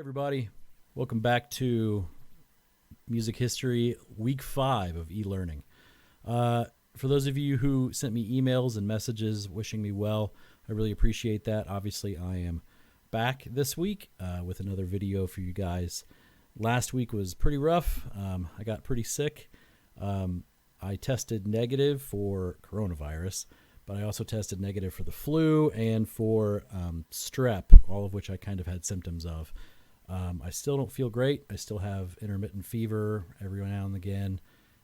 everybody. Welcome back to Music History Week 5 of e-learning. For those of you who sent me emails and messages wishing me well, I really appreciate that. Obviously, I am back this week with another video for you guys. Last week was pretty rough. I got pretty sick. I tested negative for coronavirus, but I also tested negative for the flu and for strep, all of which I kind of had symptoms of. I still don't feel great. I still have intermittent fever every now and again,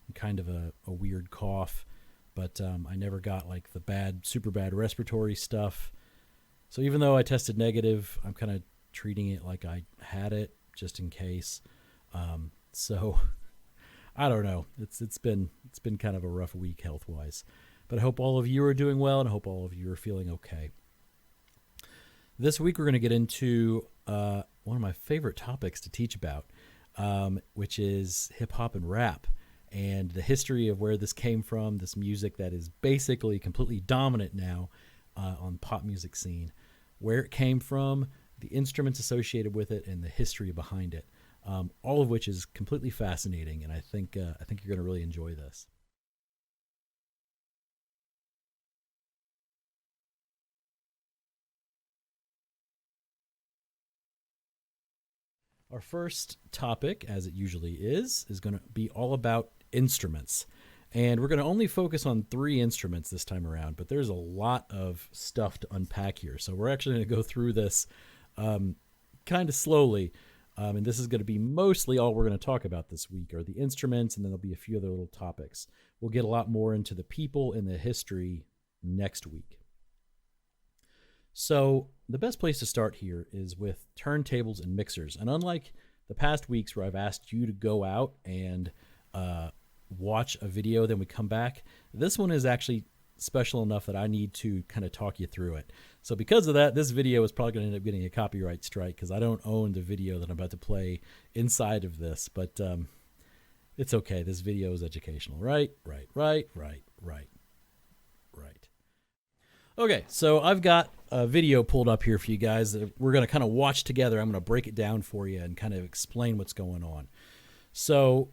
and kind of a weird cough, but I never got like the super bad respiratory stuff. So even though I tested negative, I'm kind of treating it like I had it just in case. So I don't know. It's been kind of a rough week health-wise, but I hope all of you are doing well, and I hope all of you are feeling okay. This week we're going to get into one of my favorite topics to teach about, which is hip-hop and rap, and the history of where this came from, this music that is basically completely dominant now on the pop music scene, where it came from, the instruments associated with it, and the history behind it, all of which is completely fascinating, and I think you're going to really enjoy this. Our first topic, as it usually is going to be all about instruments. And we're going to only focus on 3 instruments this time around, but there's a lot of stuff to unpack here. So we're actually going to go through this kind of slowly. And this is going to be mostly all we're going to talk about this week are the instruments, and then there'll be a few other little topics. We'll get a lot more into the people and the history next week. So the best place to start here is with turntables and mixers. And unlike the past weeks where I've asked you to go out and watch a video, then we come back, this one is actually special enough that I need to kind of talk you through it. So because of that, this video is probably going to end up getting a copyright strike because I don't own the video that I'm about to play inside of this. But it's okay. This video is educational. Right. Okay, so I've got a video pulled up here for you guys that we're going to kind of watch together. I'm going to break it down for you and kind of explain what's going on. So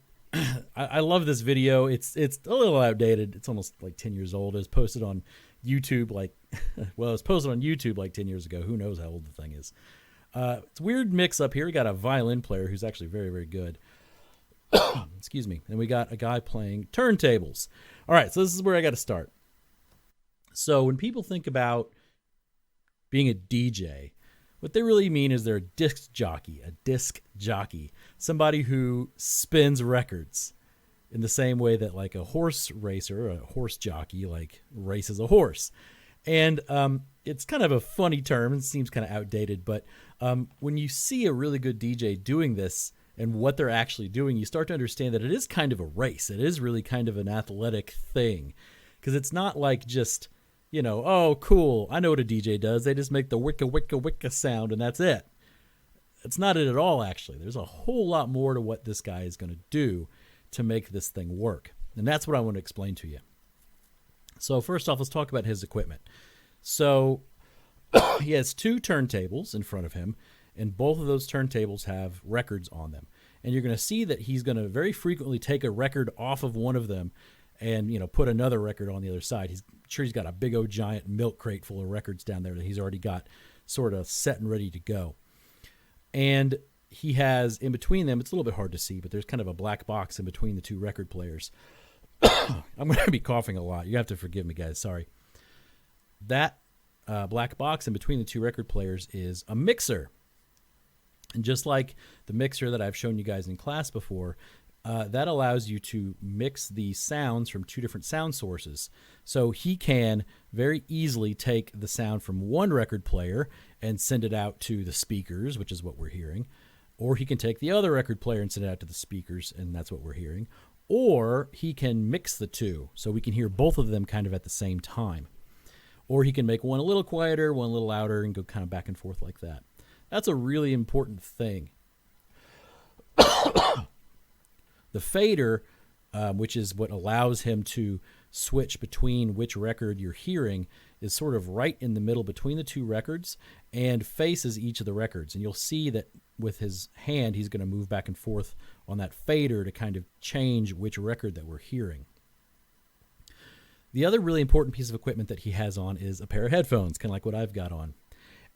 I love this video. It's a little outdated. It's almost like 10 years old. It was posted on YouTube it was posted on YouTube like 10 years ago. Who knows how old the thing is. It's a weird mix up here. We got a violin player who's actually very, very good. Excuse me. And we got a guy playing turntables. All right, so this is where I got to start. So when people think about being a DJ, what they really mean is they're a disc jockey, somebody who spins records in the same way that like a horse racer, a horse jockey, like races a horse. And it's kind of a funny term. It seems kind of outdated, but when you see a really good DJ doing this and what they're actually doing, you start to understand that it is kind of a race. It is really kind of an athletic thing because it's not like just, oh, cool, I know what a DJ does. They just make the wicka, wicka, wicka sound, and that's it. It's not it at all, actually. There's a whole lot more to what this guy is going to do to make this thing work. And that's what I want to explain to you. So first off, let's talk about his equipment. So he has 2 turntables in front of him, and both of those turntables have records on them. And you're going to see that he's going to very frequently take a record off of one of them and put another record on the other side. He's sure he's got a big old giant milk crate full of records down there that he's already got sort of set and ready to go. And he has in between them, it's a little bit hard to see, but there's kind of a black box in between the 2 record players. I'm going to be coughing a lot. You have to forgive me, guys. Sorry. That black box in between the 2 record players is a mixer. And just like the mixer that I've shown you guys in class before, that allows you to mix the sounds from 2 different sound sources. So he can very easily take the sound from one record player and send it out to the speakers, which is what we're hearing. Or he can take the other record player and send it out to the speakers, and that's what we're hearing. Or he can mix the 2, so we can hear both of them kind of at the same time. Or he can make one a little quieter, one a little louder, and go kind of back and forth like that. That's a really important thing. The fader, which is what allows him to switch between which record you're hearing, is sort of right in the middle between the two records and faces each of the records. And you'll see that with his hand, he's going to move back and forth on that fader to kind of change which record that we're hearing. The other really important piece of equipment that he has on is a pair of headphones, kind of like what I've got on.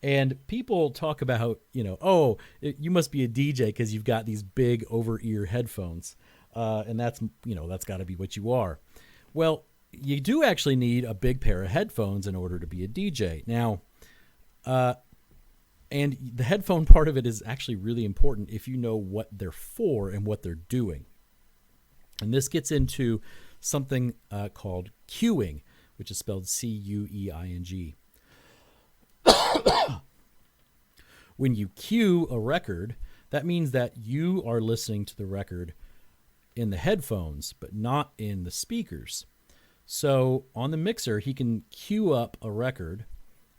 And people talk about, oh, you must be a DJ because you've got these big over-ear headphones. And that's got to be what you are. Well, you do actually need a big pair of headphones in order to be a DJ. Now, and the headphone part of it is actually really important if you know what they're for and what they're doing. And this gets into something called cueing, which is spelled C-U-E-I-N-G. When you cue a record, that means that you are listening to the record in the headphones, but not in the speakers. So on the mixer, he can cue up a record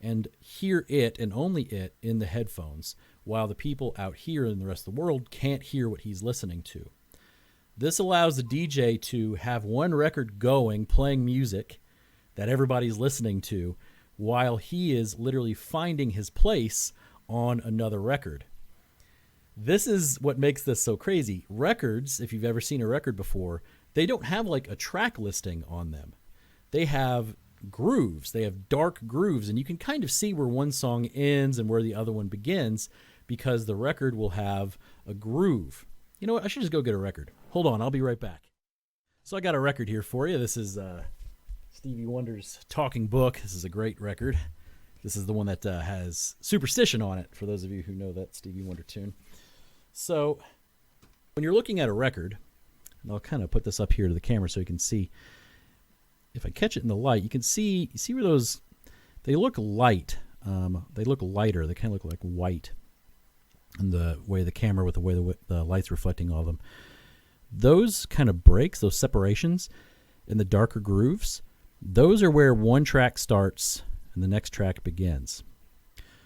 and hear it and only it in the headphones, while the people out here in the rest of the world can't hear what he's listening to. This allows the DJ to have one record going, playing music that everybody's listening to, while he is literally finding his place on another record. This is what makes this so crazy. Records, if you've ever seen a record before, they don't have like a track listing on them. They have grooves. They have dark grooves, and you can kind of see where one song ends and where the other one begins because the record will have a groove. You know what? I should just go get a record. Hold on, I'll be right back. So I got a record here for you. This is Stevie Wonder's Talking Book. This is a great record. This is the one that has Superstition on it, for those of you who know that Stevie Wonder tune. So when you're looking at a record, and I'll kind of put this up here to the camera so you can see. If I catch it in the light, you can see where those, they look light. They look lighter. They kind of look like white. And the way the camera, with the way the light's reflecting all of them. Those kind of breaks, those separations in the darker grooves, those are where one track starts and the next track begins.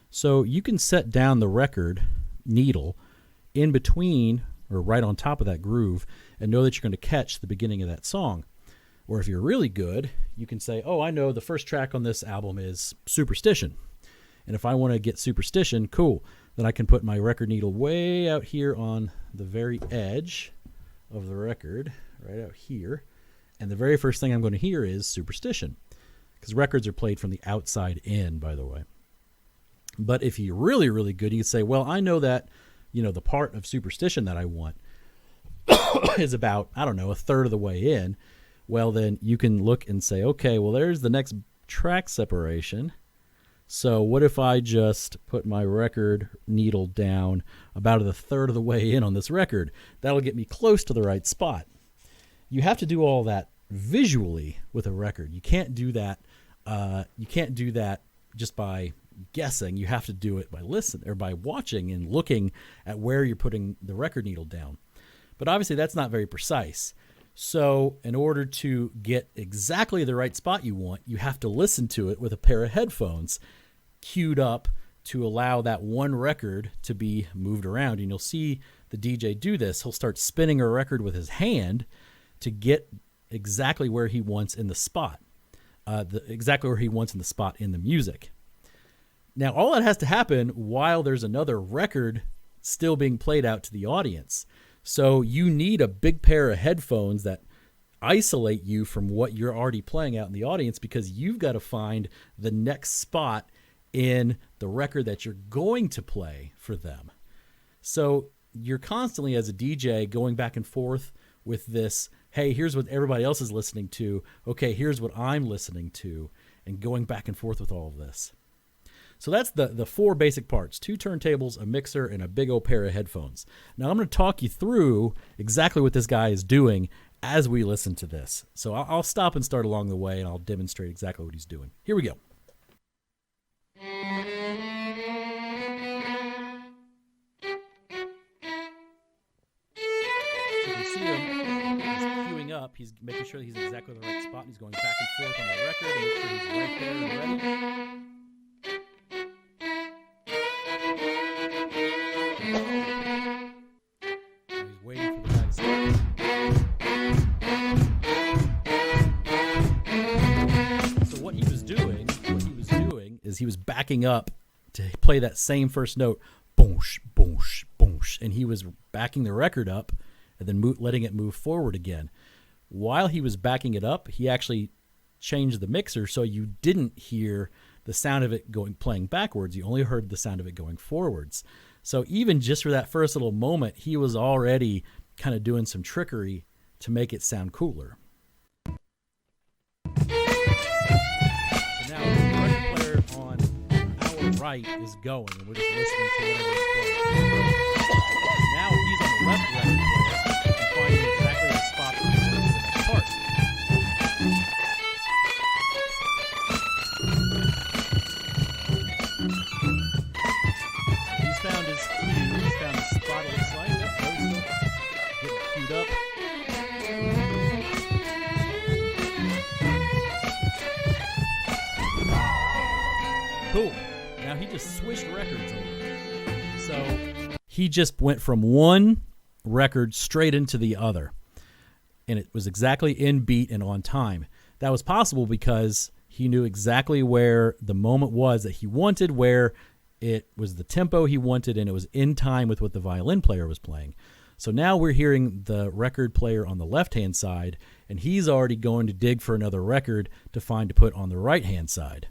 So you can set down the record needle in between or right on top of that groove and know that you're going to catch the beginning of that song. Or if you're really good, you can say, oh, I know the first track on this album is Superstition. And if I want to get Superstition, cool. Then I can put my record needle way out here on the very edge of the record, right out here. And the very first thing I'm going to hear is Superstition. Because records are played from the outside in, by the way. But if you're really, really good, you can say, well, I know that, the part of Superstition that I want is about, I don't know, a third of the way in. Well, then you can look and say, okay, well, there's the next track separation. So what if I just put my record needle down about a third of the way in on this record? That'll get me close to the right spot. You have to do all that visually with a record. You can't do that. You can't do that just by guessing. You have to do it by listening or by watching and looking at where you're putting the record needle down. But obviously that's not very precise. So in order to get exactly the right spot you want, you have to listen to it with a pair of headphones queued up to allow that one record to be moved around. And you'll see the DJ do this. He'll start spinning a record with his hand to get exactly where he wants in the spot, exactly where he wants in the spot in the music. Now, all that has to happen while there's another record still being played out to the audience. So you need a big pair of headphones that isolate you from what you're already playing out in the audience, because you've got to find the next spot in the record that you're going to play for them. So you're constantly, as a DJ, going back and forth with this, hey, here's what everybody else is listening to. Okay, here's what I'm listening to, and going back and forth with all of this. So that's the four basic parts: 2 turntables, a mixer, and a big old pair of headphones. Now I'm going to talk you through exactly what this guy is doing as we listen to this. So I'll stop and start along the way, and I'll demonstrate exactly what he's doing. Here we go. So you can see him, he's queuing up. He's making sure that he's exactly in the right spot, and he's going back and forth on the record to make sure he's right there and ready. What he was is he was backing up to play that same first note, boonsh, boonsh, boonsh, and he was backing the record up and then letting it move forward again. While he was backing it up, he actually changed the mixer so you didn't hear the sound of it playing backwards. You only heard the sound of it going forwards. So even just for that first little moment, he was already kind of doing some trickery to make it sound cooler. So now the record player on our right is going, and we're just listening to whatever it's playing. Now he's on the left record player and finding exactly the spot for the next part. He's found his cue. He's found the spot it looks like. Yep, getting queued up. Cool. Now he just switched records over. So he just went from one record straight into the other. And it was exactly in beat and on time. That was possible because he knew exactly where the moment was that he wanted, where it was the tempo he wanted, and it was in time with what the violin player was playing. So now we're hearing the record player on the left-hand side, and he's already going to dig for another record to find to put on the right-hand side.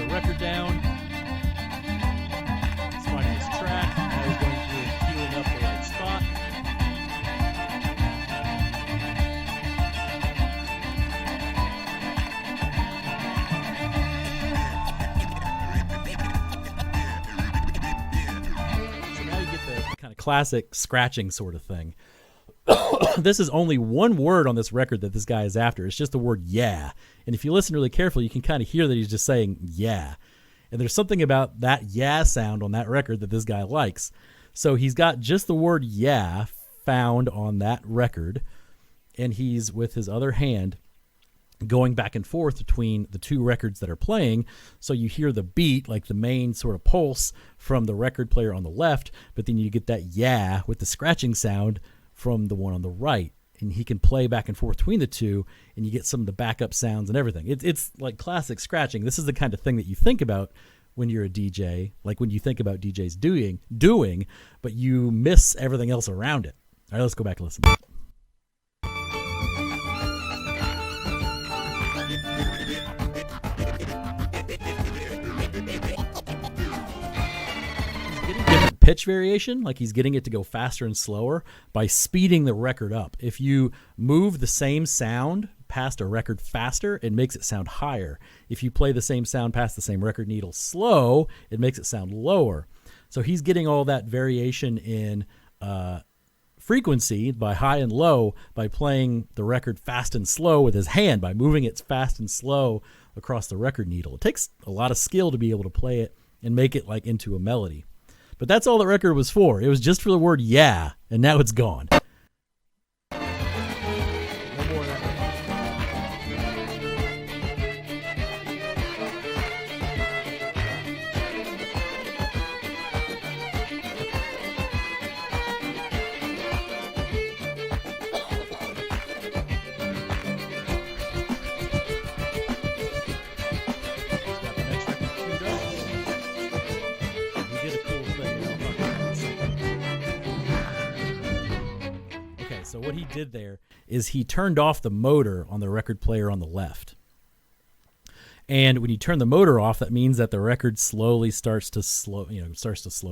Record down. He's finding his track. Now he's going through and queuing up the right spot. So now you get the kind of classic scratching sort of thing. This is only one word on this record that this guy is after. It's just the word yeah. And if you listen really carefully, you can kind of hear that he's just saying yeah. And there's something about that yeah sound on that record that this guy likes. So he's got just the word yeah found on that record, and he's with his other hand going back and forth between the two records that are playing. So you hear the beat, like the main sort of pulse from the record player on the left, but then you get that yeah with the scratching sound from the one on the right. And he can play back and forth between the two, and you get some of the backup sounds and everything. It's like classic scratching. This is the kind of thing that you think about when you're a DJ, like when you think about DJs doing, but you miss everything else around it. All right, let's go back and listen. Pitch variation, like he's getting it to go faster and slower by speeding the record up. If you move the same sound past a record faster, it makes it sound higher. If you play the same sound past the same record needle slow, it makes it sound lower. So he's getting all that variation in frequency by high and low by playing the record fast and slow with his hand, by moving it fast and slow across the record needle. It takes a lot of skill to be able to play it and make it like into a melody. But that's all the record was for. It was just for the word yeah, and now it's gone. One more of that. So what he did there is he turned off the motor on the record player on the left. And when you turn the motor off, that means that the record slowly starts to slow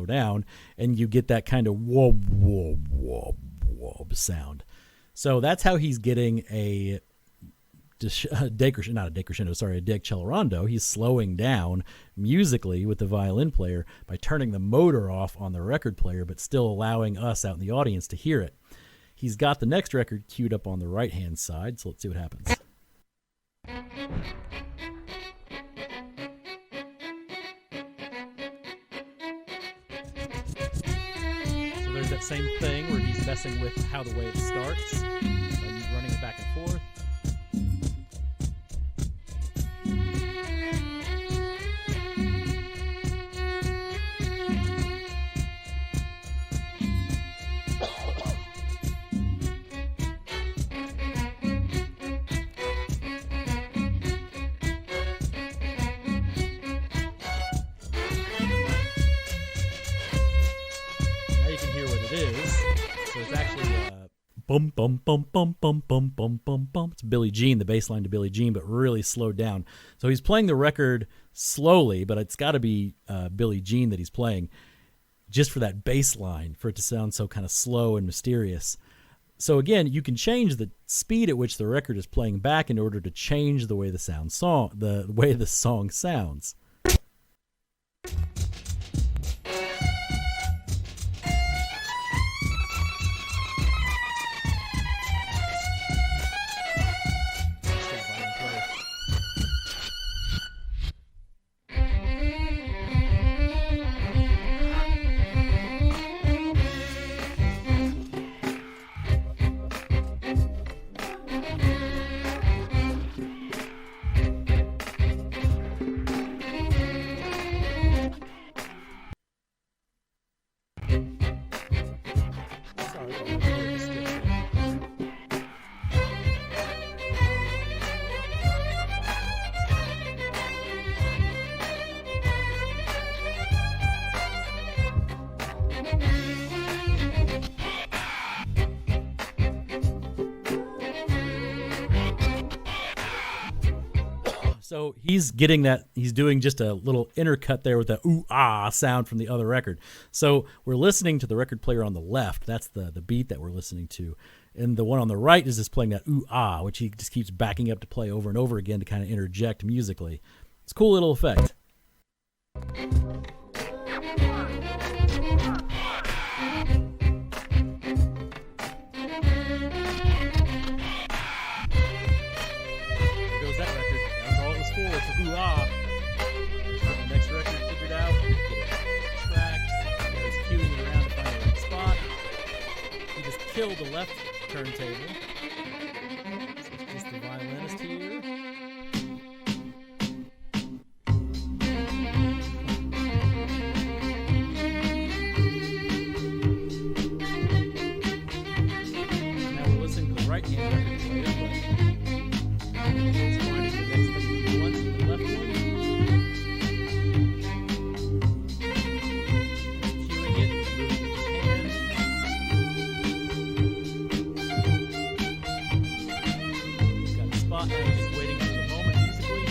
down, and you get that kind of whoop, whoop, whoop, whoop sound. So that's how he's getting a dig accelerando. He's slowing down musically with the violin player by turning the motor off on the record player, but still allowing us out in the audience to hear it. He's got the next record queued up on the right-hand side, so let's see what happens. So there's that same thing where he's messing with how the way it starts, and running it back and forth. bum bum bum bum bum bum bum bum bum. It's Billie Jean, the bass line to Billie Jean, but really slowed down. So he's playing the record slowly, but it's got to be Billie Jean that he's playing, just for that bass line, for it to sound so kind of slow and mysterious. So again, you can change the speed at which the record is playing back in order to change the way the way the song sounds. So he's getting that, he's doing just a little intercut there with the ooh-ah sound from the other record. So we're listening to the record player on the left. That's the beat that we're listening to. And the one on the right is just playing that ooh-ah, which he just keeps backing up to play over and over again to kind of interject musically. It's a cool little effect. Ooh-ah. The next record figured out, get it tracked, he's queuing it around to find the right spot. He just killed the left turntable. So it's just the violinist here. Now we're listening to the right hand record player, but it's finding the next thing he wants in the left one. Cueing it, moving with his hand. He's got a spot now, he's just waiting for the moment musically.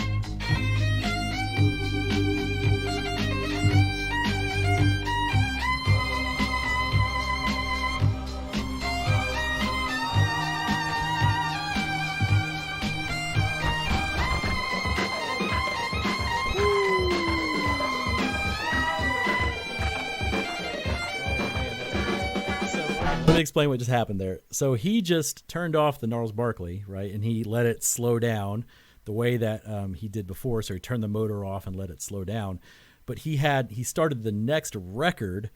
Let me explain what just happened there. So he just turned off the Gnarls Barkley, right, and he let it slow down the way that he did before. So he turned the motor off and let it slow down. But he started the next record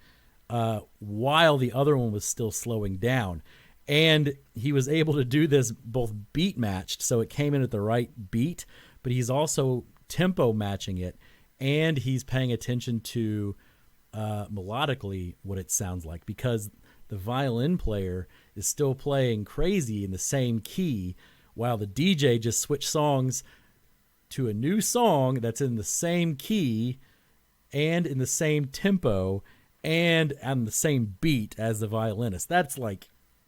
while the other one was still slowing down, and he was able to do this both beat matched, so it came in at the right beat, but he's also tempo matching it, and he's paying attention to melodically what it sounds like, because the violin player is still playing crazy in the same key while the DJ just switched songs to a new song that's in the same key and in the same tempo and on the same beat as the violinist. That's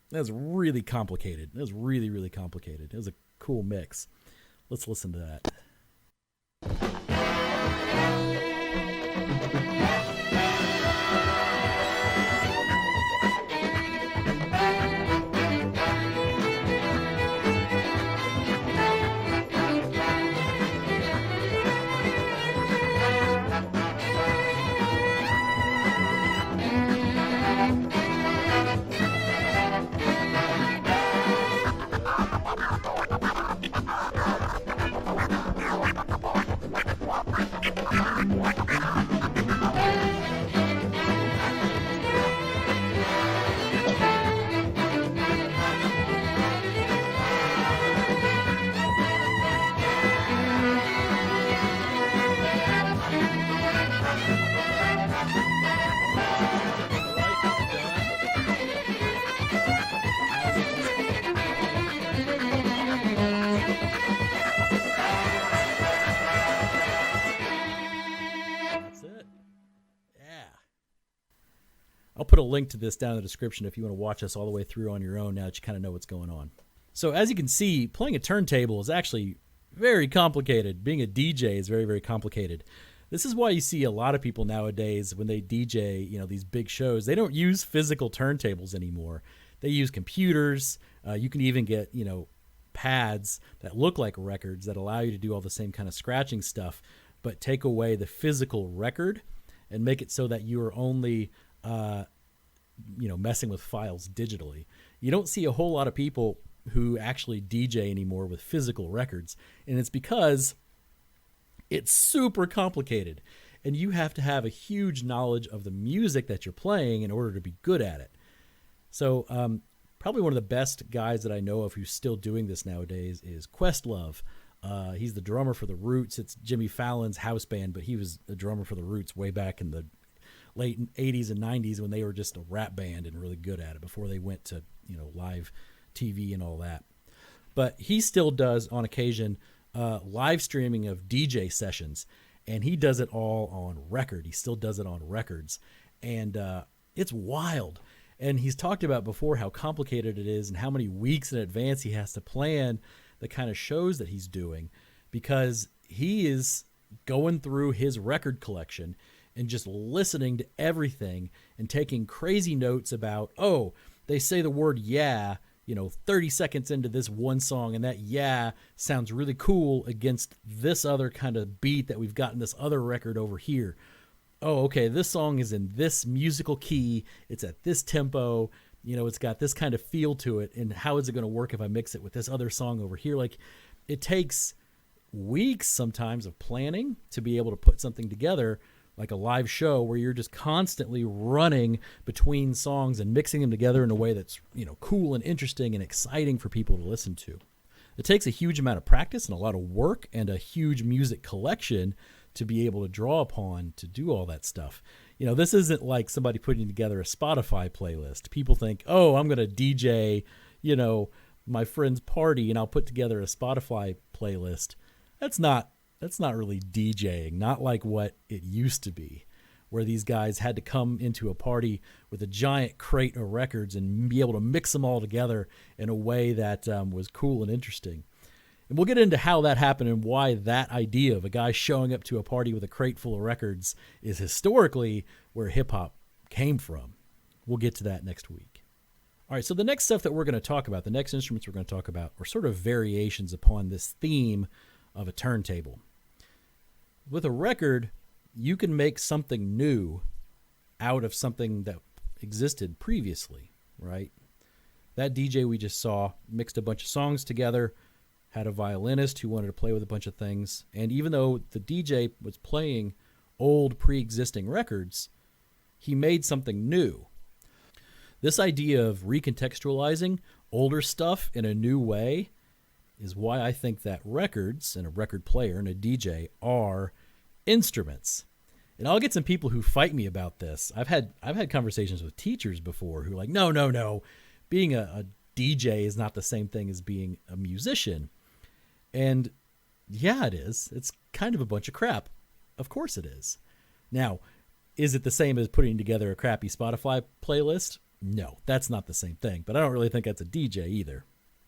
really complicated. That was really, really complicated. It was a cool mix. Let's listen to that. I'll put a link to this down in the description if you want to watch us all the way through on your own now that you kind of know what's going on. So as you can see, playing a turntable is actually very complicated. Being a DJ is very, very complicated. This is why you see a lot of people nowadays when they DJ, these big shows, they don't use physical turntables anymore. They use computers. You can even get, pads that look like records that allow you to do all the same kind of scratching stuff, but take away the physical record and make it so that you are only, messing with files digitally. You don't see a whole lot of people who actually DJ anymore with physical records, and it's because it's super complicated, and you have to have a huge knowledge of the music that you're playing in order to be good at it. So probably one of the best guys that I know of who's still doing this nowadays is Questlove. He's the drummer for The Roots. It's Jimmy Fallon's house band, but he was a drummer for The Roots way back in the late 80s and 90s when they were just a rap band and really good at it before they went to, live TV and all that. But he still does on occasion live streaming of DJ sessions, and he does it all on record. He still does it on records, and it's wild. And he's talked about before how complicated it is and how many weeks in advance he has to plan the kind of shows that he's doing, because he is going through his record collection and just listening to everything and taking crazy notes about, oh, they say the word yeah, 30 seconds into this one song, and that yeah sounds really cool against this other kind of beat that we've got in this other record over here. Oh, okay, this song is in this musical key, it's at this tempo, it's got this kind of feel to it, and how is it going to work if I mix it with this other song over here? Like, it takes weeks sometimes of planning to be able to put something together like a live show where you're just constantly running between songs and mixing them together in a way that's, cool and interesting and exciting for people to listen to. It takes a huge amount of practice and a lot of work and a huge music collection to be able to draw upon to do all that stuff. This isn't like somebody putting together a Spotify playlist. People think, oh, I'm going to DJ, my friend's party and I'll put together a Spotify playlist. That's not really DJing, not like what it used to be, where these guys had to come into a party with a giant crate of records and be able to mix them all together in a way that was cool and interesting. And we'll get into how that happened and why that idea of a guy showing up to a party with a crate full of records is historically where hip-hop came from. We'll get to that next week. All right, so the next stuff that we're going to talk about, the next instruments we're going to talk about, are sort of variations upon this theme of a turntable. With a record, you can make something new out of something that existed previously, right? That DJ we just saw mixed a bunch of songs together, had a violinist who wanted to play with a bunch of things, and even though the DJ was playing old pre-existing records, he made something new. This idea of recontextualizing older stuff in a new way is why I think that records and a record player and a DJ are instruments. And I'll get some people who fight me about this. I've had conversations with teachers before who are like, no, being a DJ is not the same thing as being a musician. And yeah, it is. It's kind of a bunch of crap. Of course it is. Now, is it the same as putting together a crappy Spotify playlist? No, that's not the same thing. But I don't really think that's a DJ either.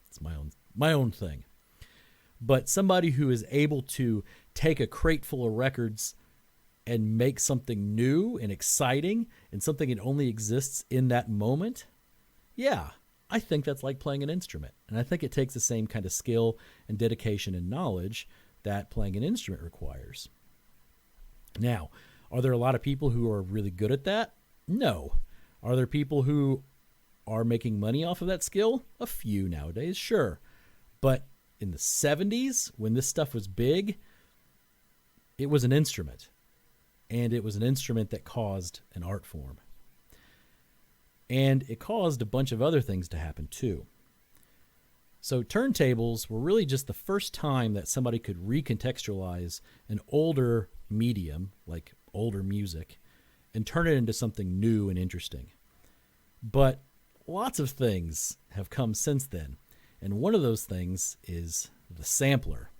It's my own thing. But somebody who is able to take a crate full of records and make something new and exciting and something that only exists in that moment, yeah, I think that's like playing an instrument. And I think it takes the same kind of skill and dedication and knowledge that playing an instrument requires. Now, are there a lot of people who are really good at that? No. Are there people who are making money off of that skill? A few nowadays, sure. But in the 70s, when this stuff was big, it was an instrument. And it was an instrument that caused an art form. And it caused a bunch of other things to happen too. So turntables were really just the first time that somebody could recontextualize an older medium, like older music, and turn it into something new and interesting. But lots of things have come since then. And one of those things is the sampler.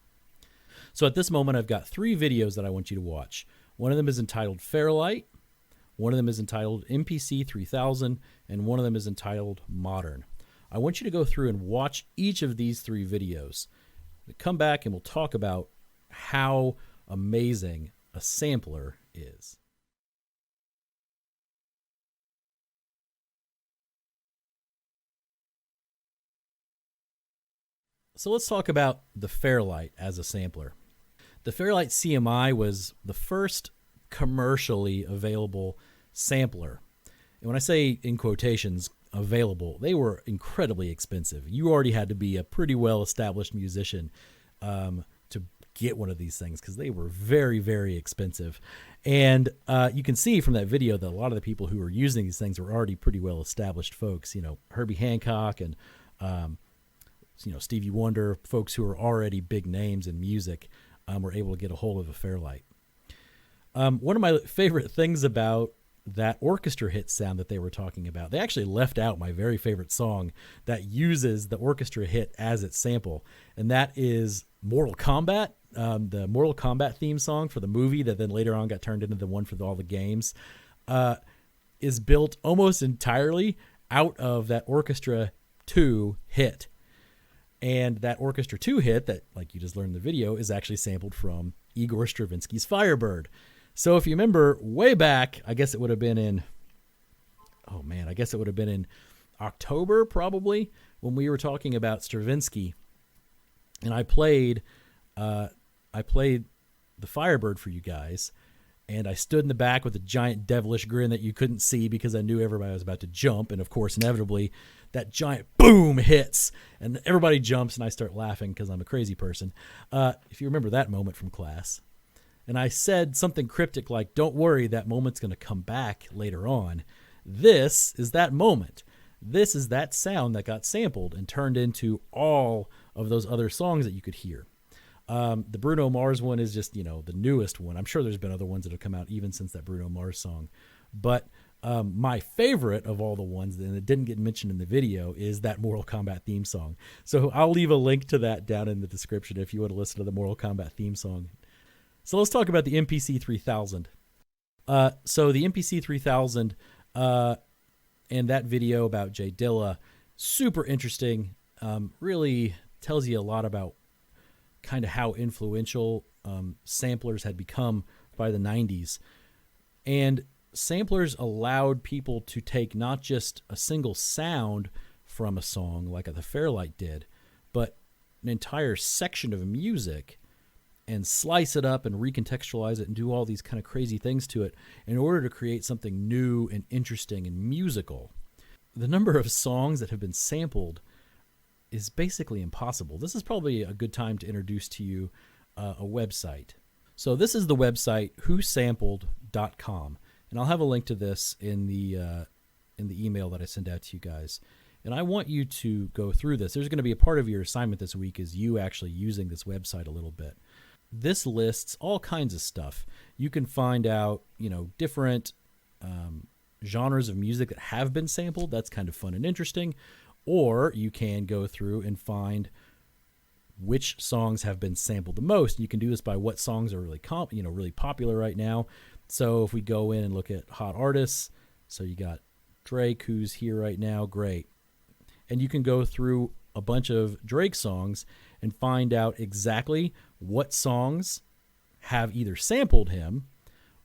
So at this moment, I've got 3 videos that I want you to watch. One of them is entitled Fairlight. One of them is entitled MPC3000, and one of them is entitled Modern. I want you to go through and watch each of these 3 videos. Come back and we'll talk about how amazing a sampler is. So let's talk about the Fairlight as a sampler. The Fairlight CMI was the first commercially available sampler. And when I say in quotations available, they were incredibly expensive. You already had to be a pretty well-established musician to get one of these things because they were very, very expensive. And you can see from that video that a lot of the people who were using these things were already pretty well-established folks. You know, Herbie Hancock and Stevie Wonder, folks who are already big names in music, were able to get a hold of a Fairlight. One of my favorite things about that orchestra hit sound that they were talking about, they actually left out my very favorite song that uses the orchestra hit as its sample, and that is Mortal Kombat, the Mortal Kombat theme song for the movie that then later on got turned into the one for all the games, is built almost entirely out of that Orchestra 2 hit. And that Orchestra 2 hit that, like you just learned in the video, is actually sampled from Igor Stravinsky's Firebird. So if you remember way back, I guess it would have been in October probably, when we were talking about Stravinsky, and I played the Firebird for you guys, and I stood in the back with a giant devilish grin that you couldn't see because I knew everybody was about to jump, and of course, inevitably, that giant boom hits, and everybody jumps, and I start laughing because I'm a crazy person. If you remember that moment from class. And I said something cryptic like, don't worry, that moment's going to come back later on. This is that moment. This is that sound that got sampled and turned into all of those other songs that you could hear. The Bruno Mars one is just, the newest one. I'm sure there's been other ones that have come out even since that Bruno Mars song. But my favorite of all the ones, and it didn't get mentioned in the video, is that Mortal Kombat theme song. So I'll leave a link to that down in the description if you want to listen to the Mortal Kombat theme song. So let's talk about the MPC3000. So the MPC3000 and that video about Jay Dilla, super interesting, really tells you a lot about kind of how influential samplers had become by the 90s. And samplers allowed people to take not just a single sound from a song like the Fairlight did, but an entire section of music and slice it up and recontextualize it and do all these kind of crazy things to it in order to create something new and interesting and musical. The number of songs that have been sampled is basically impossible. This is probably a good time to introduce to you a website. So this is the website WhoSampled.com, and I'll have a link to this in the email that I send out to you guys. And I want you to go through this. There's going to be a part of your assignment this week is you actually using this website a little bit. This lists all kinds of stuff. You can find out, different genres of music that have been sampled. That's kind of fun and interesting. Or you can go through and find which songs have been sampled the most. You can do this by what songs are really really popular right now. So if we go in and look at hot artists, so you got Drake, who's here right now, great. And you can go through a bunch of Drake songs and find out exactly what songs have either sampled him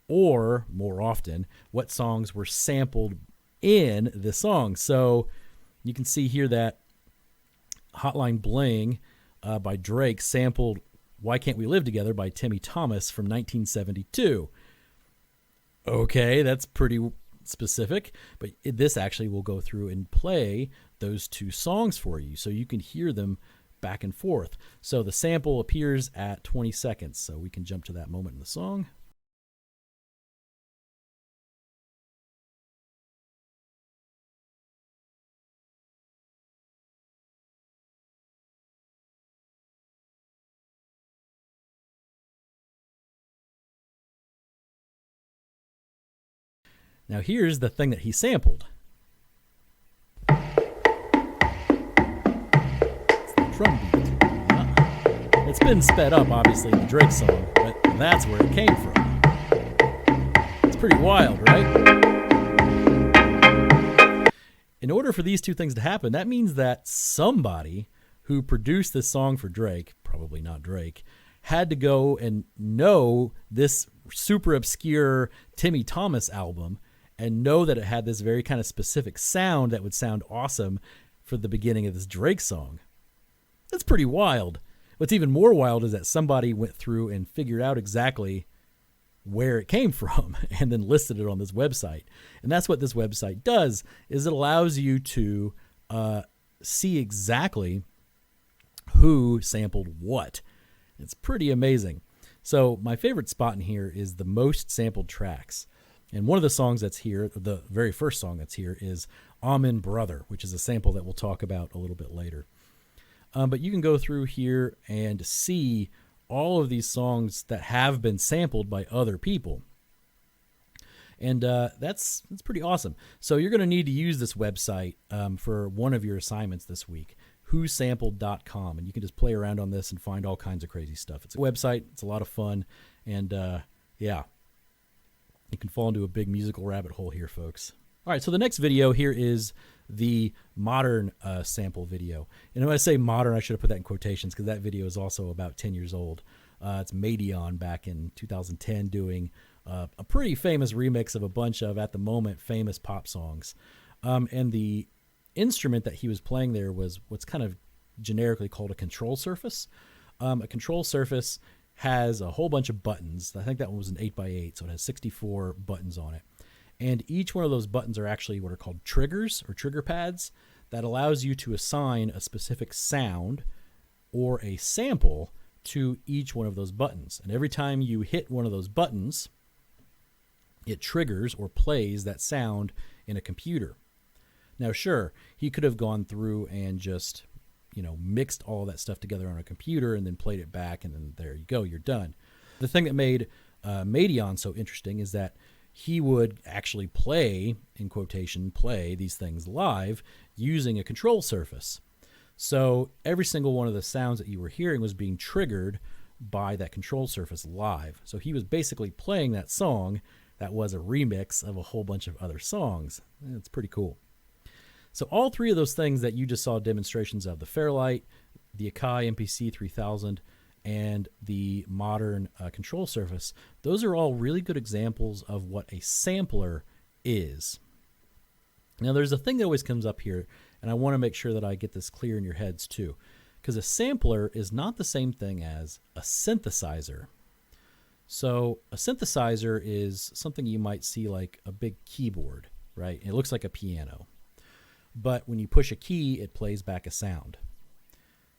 or, more often, what songs were sampled in the song. So you can see here that Hotline Bling by Drake sampled Why Can't We Live Together by Timmy Thomas from 1972. Okay, that's pretty specific, but this actually will go through and play those two songs for you so you can hear them back and forth. So the sample appears at 20 seconds, so we can jump to that moment in the song. Now here's the thing that he sampled. It's the drum beat. It's been sped up, obviously, in the Drake song, but that's where it came from. It's It's pretty wild, right? In order for these two things to happen, that means that somebody who produced this song for Drake, probably not Drake, had to go and know this super obscure Timmy Thomas album and know that it had this very kind of specific sound that would sound awesome for the beginning of this Drake song. That's pretty wild. What's even more wild is that somebody went through and figured out exactly where it came from and then listed it on this website. And that's what this website does, is it allows you to see exactly who sampled what. It's pretty amazing. So my favorite spot in here is the most sampled tracks. And one of the songs that's here, the very first song that's here, is Amen Brother, which is a sample that we'll talk about a little bit later. But you can go through here and see all of these songs that have been sampled by other people. And that's pretty awesome. So you're going to need to use this website for one of your assignments this week, WhoSampled.com. And you can just play around on this and find all kinds of crazy stuff. It's a website. It's a lot of fun. And yeah, you can fall into a big musical rabbit hole here, folks. All right, so the next video here is the modern sample video. And when I say modern, I should have put that in quotations because that video is also about 10 years old. It's Madeon back in 2010 doing a pretty famous remix of a bunch of, at the moment, famous pop songs. And the instrument that he was playing there was what's kind of generically called a control surface. A control surface has a whole bunch of buttons. I think that one was an 8x8, so it has 64 buttons on it. And each one of those buttons are actually what are called triggers or trigger pads that allows you to assign a specific sound or a sample to each one of those buttons. And every time you hit one of those buttons, it triggers or plays that sound in a computer. Now, sure, he could have gone through and just, mixed all that stuff together on a computer and then played it back, and then there you go, you're done. The thing that made Madeon so interesting is that he would actually play, in quotation, play these things live using a control surface. So every single one of the sounds that you were hearing was being triggered by that control surface live. So he was basically playing that song that was a remix of a whole bunch of other songs. It's pretty cool. So all three of those things that you just saw demonstrations of, the Fairlight, the Akai MPC3000, and the modern control surface, those are all really good examples of what a sampler is. Now, there's a thing that always comes up here, and I want to make sure that I get this clear in your heads too, because a sampler is not the same thing as a synthesizer. So a synthesizer is something you might see like a big keyboard, right? It looks like a piano. But when you push a key, it plays back a sound.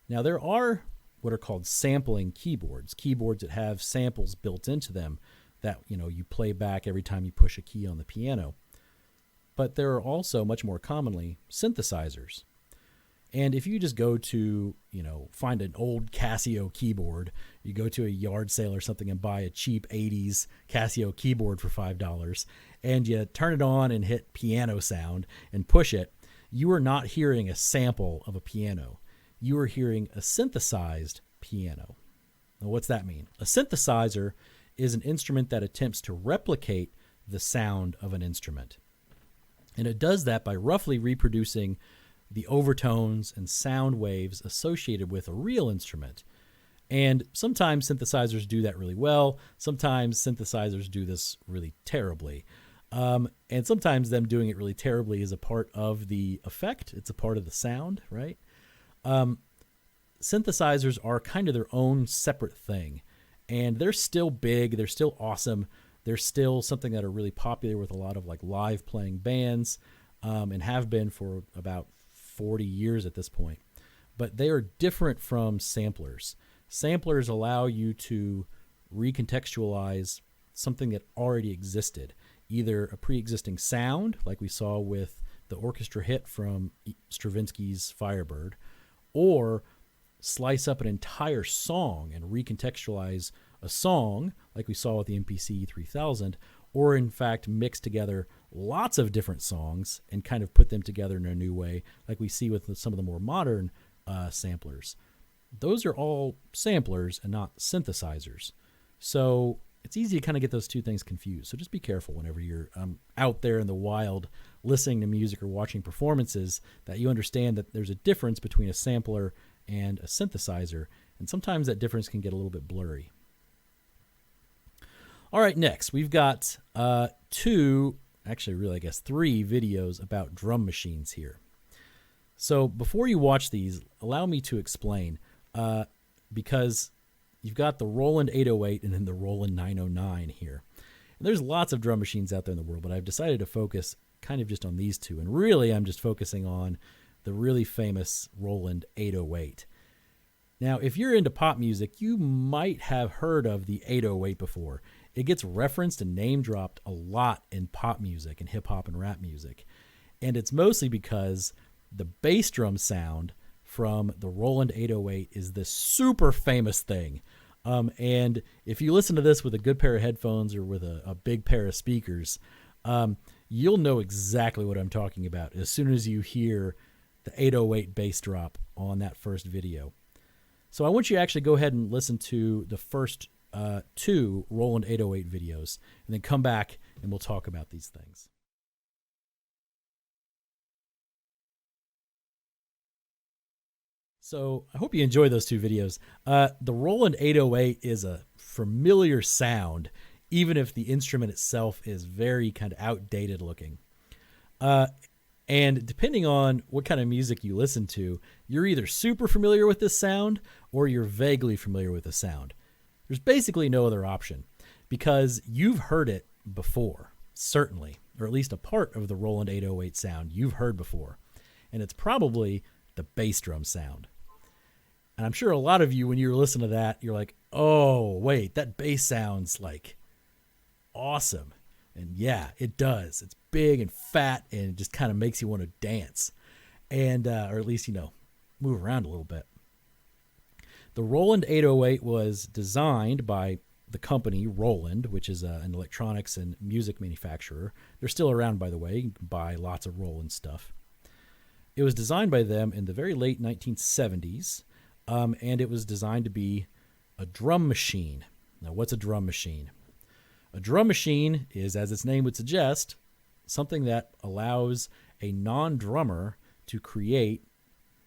Now, there are what are called sampling keyboards that have samples built into them that, you play back every time you push a key on the piano. But there are also, much more commonly, synthesizers. And if you just go to, find an old Casio keyboard, you go to a yard sale or something and buy a cheap 80s Casio keyboard for $5, and you turn it on and hit piano sound and push it, you are not hearing a sample of a piano. You are hearing a synthesized piano. Now, what's that mean? A synthesizer is an instrument that attempts to replicate the sound of an instrument. And it does that by roughly reproducing the overtones and sound waves associated with a real instrument. And sometimes synthesizers do that really well. Sometimes synthesizers do this really terribly. And sometimes them doing it really terribly is a part of the effect. It's a part of the sound, right? Synthesizers are kind of their own separate thing, and they're still big. They're still awesome. They're still something that are really popular with a lot of like live playing bands, and have been for about 40 years at this point. But they are different from samplers. Samplers allow you to recontextualize something that already existed, either a pre-existing sound, like we saw with the orchestra hit from Stravinsky's Firebird, or slice up an entire song and recontextualize a song, like we saw with the MPC3000, or in fact mix together lots of different songs and kind of put them together in a new way, like we see with some of the more modern samplers. Those are all samplers and not synthesizers. So it's easy to kind of get those two things confused. So just be careful whenever you're out there in the wild listening to music or watching performances, that you understand that there's a difference between a sampler and a synthesizer, and sometimes that difference can get a little bit blurry. All right, next we've got three videos about drum machines here. So before you watch these, allow me to explain, because you've got the Roland 808 and then the Roland 909 here. And there's lots of drum machines out there in the world, but I've decided to focus kind of just on these two. And really, I'm just focusing on the really famous Roland 808. Now, if you're into pop music, you might have heard of the 808 before. It gets referenced and name dropped a lot in pop music and hip hop and rap music. And it's mostly because the bass drum sound from the Roland 808 is this super famous thing. And if you listen to this with a good pair of headphones or with a big pair of speakers, you'll know exactly what I'm talking about as soon as you hear the 808 bass drop on that first video. So I want you to actually go ahead and listen to the first two Roland 808 videos, and then come back and we'll talk about these things. So I hope you enjoy those two videos. The Roland 808 is a familiar sound, even if the instrument itself is very kind of outdated looking. And depending on what kind of music you listen to, you're either super familiar with this sound or you're vaguely familiar with the sound. There's basically no other option, because you've heard it before, certainly, or at least a part of the Roland 808 sound you've heard before. And it's probably the bass drum sound. And I'm sure a lot of you, when you listen to that, you're like, oh, wait, that bass sounds like awesome. And yeah, it does. It's big and fat, and it just kind of makes you want to dance. And, or at least, move around a little bit. The Roland 808 was designed by the company Roland, which is an electronics and music manufacturer. They're still around, by the way. You can buy lots of Roland stuff. It was designed by them in the very late 1970s, and it was designed to be a drum machine. Now, what's a drum machine? A drum machine is, as its name would suggest, something that allows a non-drummer to create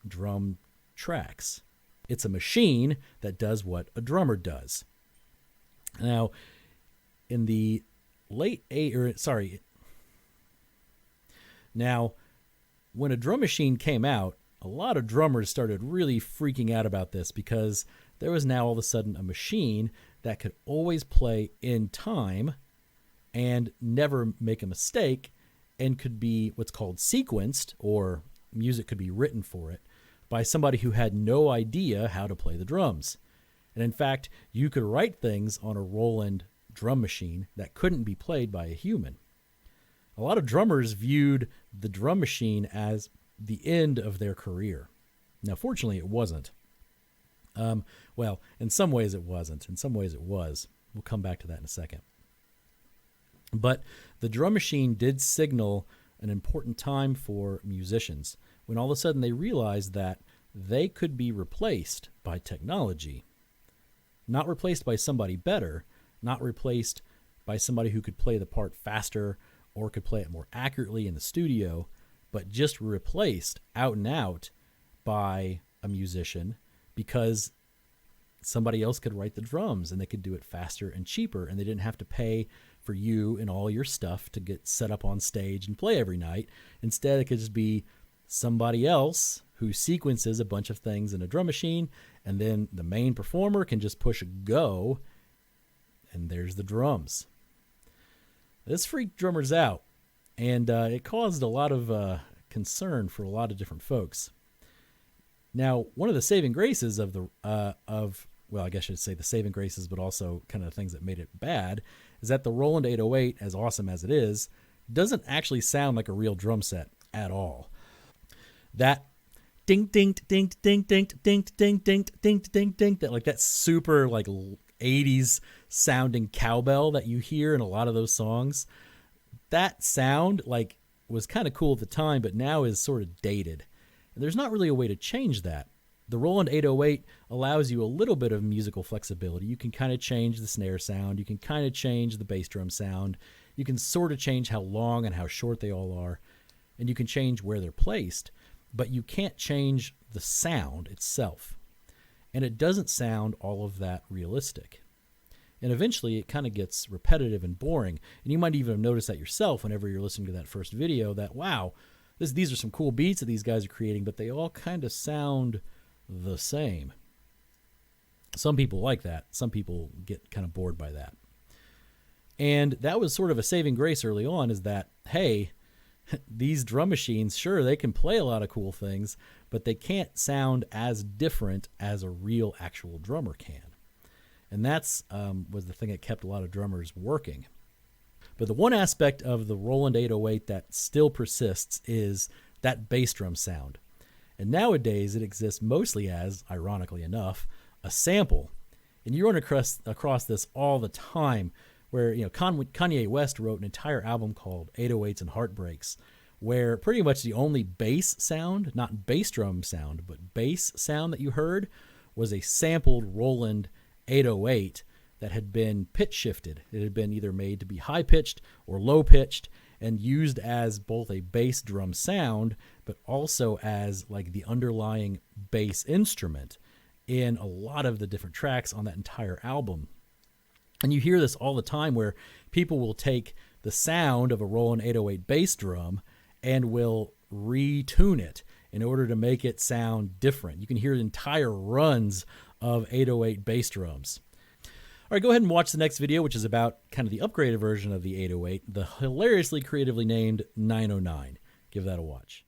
drum tracks. It's a machine that does what a drummer does. Now, in the Now, when a drum machine came out, a lot of drummers started really freaking out about this, because there was now all of a sudden a machine that could always play in time and never make a mistake, and could be what's called sequenced, or music could be written for it, by somebody who had no idea how to play the drums. And in fact, you could write things on a Roland drum machine that couldn't be played by a human. A lot of drummers viewed the drum machine as the end of their career. Now, fortunately, it wasn't. Well, in some ways it wasn't. In some ways it was. We'll come back to that in a second. But the drum machine did signal an important time for musicians, when all of a sudden they realized that they could be replaced by technology. Not replaced by somebody better, not replaced by somebody who could play the part faster or could play it more accurately in the studio, but just replaced out and out by a musician, because somebody else could write the drums and they could do it faster and cheaper, and they didn't have to pay for you and all your stuff to get set up on stage and play every night. Instead, it could just be somebody else who sequences a bunch of things in a drum machine, and then the main performer can just push a go, and there's the drums. This freaked drummers out, and it caused a lot of concern for a lot of different folks. Now, one of the saving graces of well, I guess I should say the saving graces, but also kind of the things that made it bad, is that the Roland 808, as awesome as it is, doesn't actually sound like a real drum set at all. That ding ding ding ding ding ding ding ding ding ding ding, that like that super like 80s sounding cowbell that you hear in a lot of those songs, that sound like was kind of cool at the time, but now is sort of dated. And there's not really a way to change that, The Roland 808 allows you a little bit of musical flexibility. You can kind of change the snare sound. You can kind of change the bass drum sound. You can sort of change how long and how short they all are. And you can change where they're placed. But you can't change the sound itself. And it doesn't sound all of that realistic. And eventually it kind of gets repetitive and boring. And you might even have noticed that yourself whenever you're listening to that first video, that, wow, these are some cool beats that these guys are creating, but they all kind of sound the same. Some people like that. Some people get kind of bored by that. And that was sort of a saving grace early on, is that, hey, these drum machines, sure, they can play a lot of cool things, but they can't sound as different as a real actual drummer can. And that's was the thing that kept a lot of drummers working. But the one aspect of the Roland 808 that still persists is that bass drum sound. And nowadays it exists mostly as, ironically enough, a sample. And you run across this all the time, where, you know, Kanye West wrote an entire album called 808s and Heartbreaks, where pretty much the only bass sound, not bass drum sound, but bass sound that you heard was a sampled Roland 808 that had been pitch shifted. It had been either made to be high pitched or low pitched and used as both a bass drum sound, but also as like the underlying bass instrument in a lot of the different tracks on that entire album. And you hear this all the time, where people will take the sound of a Roland 808 bass drum and will retune it in order to make it sound different. You can hear entire runs of 808 bass drums. All right, go ahead and watch the next video, which is about kind of the upgraded version of the 808, the hilariously creatively named 909. Give that a watch.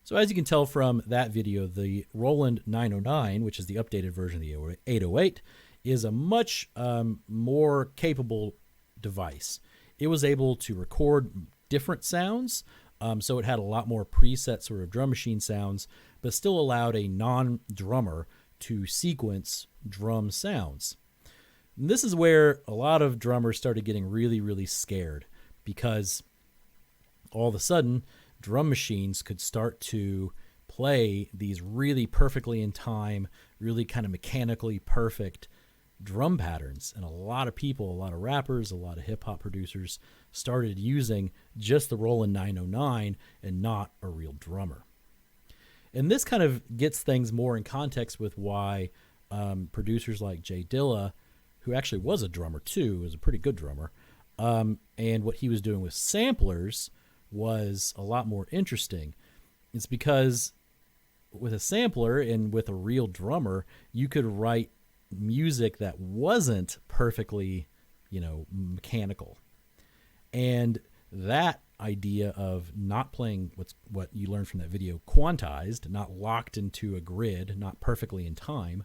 So as you can tell from that video, the Roland 909, which is the updated version of the 808, is a much more capable device. It was able to record different sounds, so it had a lot more preset sort of drum machine sounds, but still allowed a non-drummer to sequence drum sounds. And this is where a lot of drummers started getting really, really scared, because all of a sudden, drum machines could start to play these really perfectly in time, really kind of mechanically perfect drum patterns. And a lot of people, a lot of rappers, a lot of hip-hop producers started using just the Roland 909 and not a real drummer. And this kind of gets things more in context with why producers like Jay Dilla, who actually was a drummer too, was a pretty good drummer, and what he was doing with samplers was a lot more interesting. It's because with a sampler and with a real drummer, you could write music that wasn't perfectly, mechanical. And that idea of not playing what you learned from that video quantized, not locked into a grid, not perfectly in time,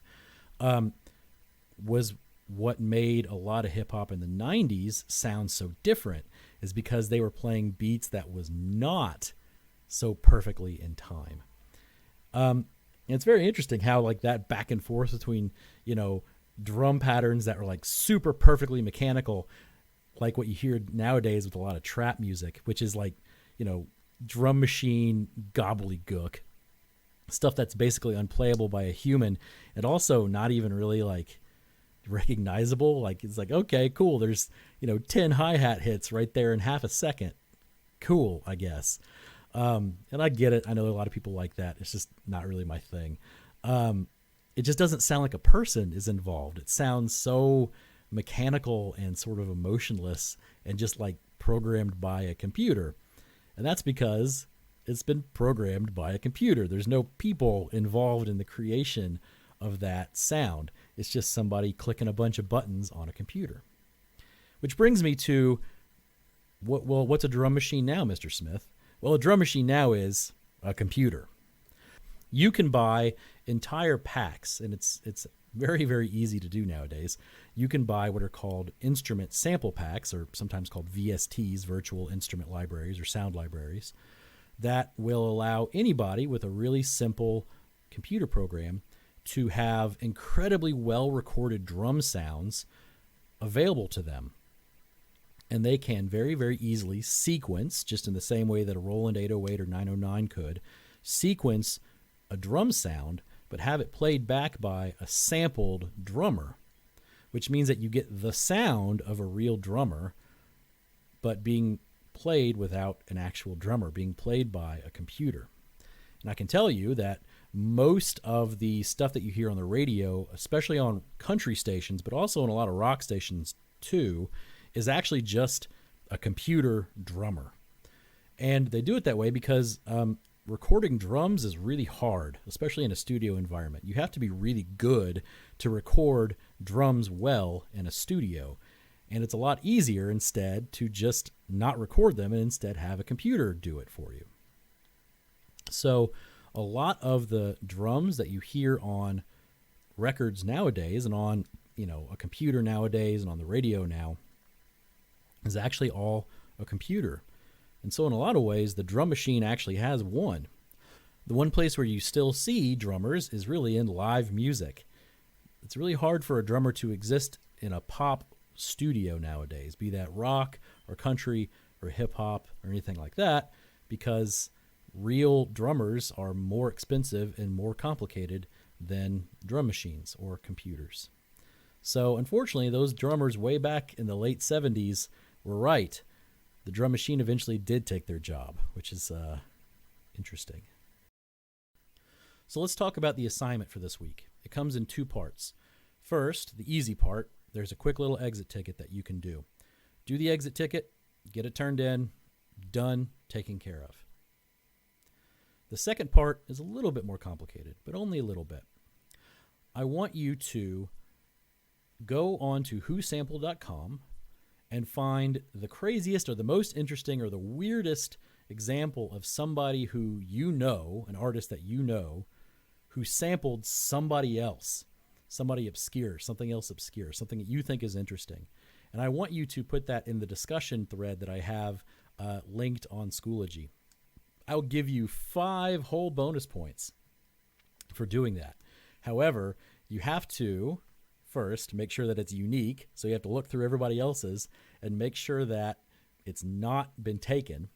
was what made a lot of hip hop in the 90s sound so different, is because they were playing beats that was not so perfectly in time. And it's very interesting how like that back and forth between, drum patterns that were like super perfectly mechanical, like what you hear nowadays with a lot of trap music, which is like, drum machine gobbledygook, stuff that's basically unplayable by a human, and also not even really like recognizable. Like it's like, okay, cool, there's 10 hi-hat hits right there in half a second. Cool, I guess. And I get it. I know a lot of people like that. It's just not really my thing. It just doesn't sound like a person is involved. It sounds so mechanical and sort of emotionless and just like programmed by a computer. And that's because it's been programmed by a computer. There's no people involved in the creation of that sound. It's just somebody clicking a bunch of buttons on a computer. Which brings me to, what's a drum machine now, Mr. Smith? Well, a drum machine now is a computer. You can buy entire packs, and it's very, very easy to do nowadays. You can buy what are called instrument sample packs, or sometimes called VSTs, virtual instrument libraries or sound libraries, that will allow anybody with a really simple computer program to have incredibly well-recorded drum sounds available to them. And they can very, very easily sequence, just in the same way that a Roland 808 or 909 could, sequence a drum sound, but have it played back by a sampled drummer, which means that you get the sound of a real drummer, but being played without an actual drummer, being played by a computer. And I can tell you that most of the stuff that you hear on the radio, especially on country stations, but also on a lot of rock stations too, is actually just a computer drummer. And they do it that way because recording drums is really hard, especially in a studio environment. You have to be really good to record drums well in a studio. And it's a lot easier instead to just not record them and instead have a computer do it for you. So a lot of the drums that you hear on records nowadays and on, a computer nowadays and on the radio now is actually all a computer. And so in a lot of ways, the drum machine actually has won. The one place where you still see drummers is really in live music. It's really hard for a drummer to exist in a pop studio nowadays, be that rock or country or hip hop or anything like that, because real drummers are more expensive and more complicated than drum machines or computers. So unfortunately, those drummers way back in the late 70s were right. The drum machine eventually did take their job, which is interesting. So let's talk about the assignment for this week. It comes in two parts. First, the easy part, there's a quick little exit ticket that you can do. Do the exit ticket, get it turned in, done, taken care of. The second part is a little bit more complicated, but only a little bit. I want you to go on to WhoSampled.com and find the craziest or the most interesting or the weirdest example of somebody who an artist that who sampled somebody else, somebody obscure, something else obscure, something that you think is interesting. And I want you to put that in the discussion thread that I have linked on Schoology. I'll give you 5 whole bonus points for doing that. However, you have to first make sure that it's unique. So you have to look through everybody else's and make sure that it's not been taken.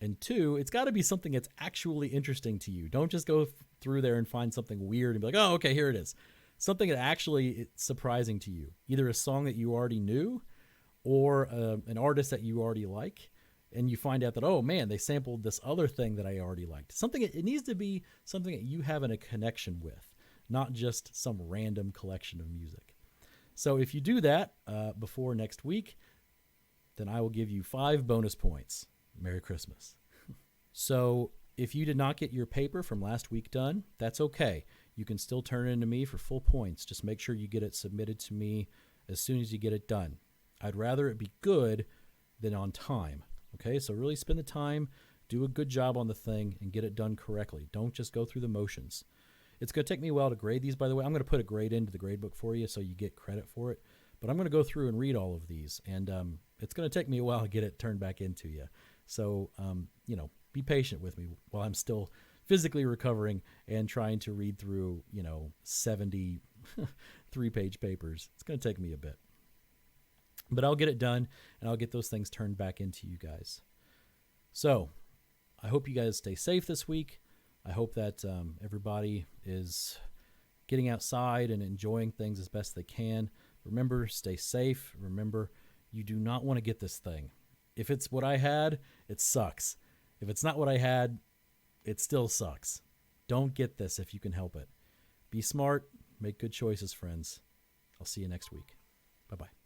And 2, it's got to be something that's actually interesting to you. Don't just go through there and find something weird and be like, oh, okay, here it is. Something that actually is surprising to you. Either a song that you already knew or an artist that you already like. And you find out that, oh man, they sampled this other thing that I already liked. It needs to be something that you have a connection with, not just some random collection of music. So if you do that before next week, then I will give you 5 bonus points. Merry Christmas. So if you did not get your paper from last week done, that's okay. You can still turn it into me for full points. Just make sure you get it submitted to me as soon as you get it done. I'd rather it be good than on time. Okay, so really spend the time, do a good job on the thing, and get it done correctly. Don't just go through the motions. It's going to take me a while to grade these, by the way. I'm going to put a grade into the grade book for you so you get credit for it. But I'm going to go through and read all of these, and it's going to take me a while to get it turned back into you. So, be patient with me while I'm still physically recovering and trying to read through, 70 3-page papers. It's going to take me a bit. But I'll get it done, and I'll get those things turned back into you guys. So I hope you guys stay safe this week. I hope that everybody is getting outside and enjoying things as best they can. Remember, stay safe. Remember, you do not want to get this thing. If it's what I had, it sucks. If it's not what I had, it still sucks. Don't get this if you can help it. Be smart. Make good choices, friends. I'll see you next week. Bye-bye.